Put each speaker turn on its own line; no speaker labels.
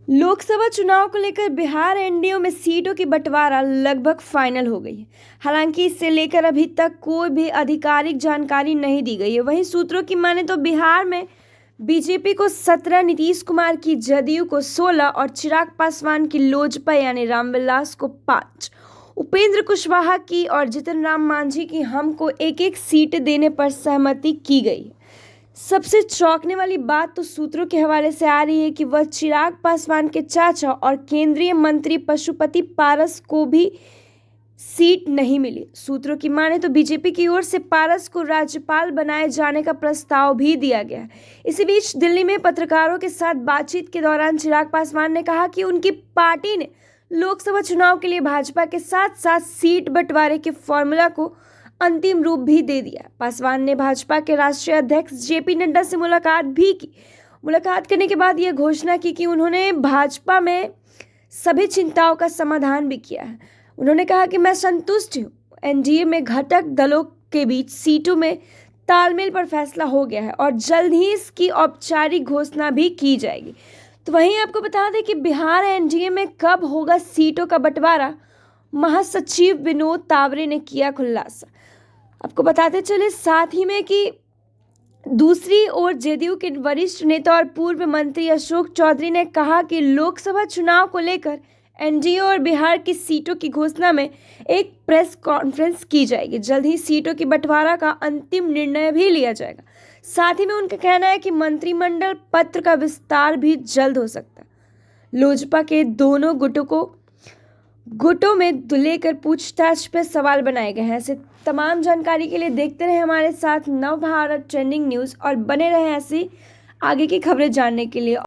लोकसभा चुनाव को लेकर बिहार एनडीए में सीटों की बंटवारा लगभग फाइनल हो गई है। हालांकि इससे लेकर अभी तक कोई भी आधिकारिक जानकारी नहीं दी गई है। वहीं सूत्रों की माने तो बिहार में बीजेपी को 17, नीतीश कुमार की जदयू को 16 और चिराग पासवान की लोजपा यानी रामविलास को 5, उपेंद्र कुशवाहा की और जितन राम मांझी की हम को एक एक सीट देने पर सहमति की गई है। सबसे चौंकने वाली बात तो सूत्रों के हवाले से आ रही है कि वह चिराग पासवान के चाचा और केंद्रीय मंत्री पशुपति पारस को भी सीट नहीं मिली। सूत्रों की माने तो बीजेपी की ओर से पारस को राज्यपाल बनाए जाने का प्रस्ताव भी दिया गया है। इसी बीच दिल्ली में पत्रकारों के साथ बातचीत के दौरान चिराग पासवान ने कहा कि उनकी पार्टी ने लोकसभा चुनाव के लिए भाजपा के साथ साथ सीट बंटवारे के फॉर्मूला को अंतिम रूप भी दे दिया। पासवान ने भाजपा के राष्ट्रीय अध्यक्ष जेपी नड्डा से मुलाकात भी की। मुलाकात करने के बाद यह घोषणा की कि उन्होंने भाजपा में सभी चिंताओं का समाधान भी किया है। उन्होंने कहा कि मैं संतुष्ट हूँ। एनडीए में घटक दलों के बीच सीटों में तालमेल पर फैसला हो गया है और जल्द ही इसकी औपचारिक घोषणा भी की जाएगी। तो वहीं आपको बता दें कि बिहार एनडीए में कब होगा सीटों का बंटवारा, महासचिव विनोद तावरे ने किया खुलासा। आपको बताते चले साथ ही में कि दूसरी ओर जेडीयू के वरिष्ठ नेता और पूर्व मंत्री अशोक चौधरी ने कहा कि लोकसभा चुनाव को लेकर एनडीए और बिहार की सीटों की घोषणा में एक प्रेस कॉन्फ्रेंस की जाएगी। जल्द ही सीटों की बंटवारा का अंतिम निर्णय भी लिया जाएगा। साथ ही में उनका कहना है कि मंत्रिमंडल पत्र का विस्तार भी जल्द हो सकता है। लोजपा के दोनों गुटों में लेकर पूछताछ पर सवाल बनाए गए हैं। ऐसे तमाम जानकारी के लिए देखते रहे हमारे साथ नव भारत ट्रेंडिंग न्यूज़ और बने रहे ऐसी आगे की खबरें जानने के लिए।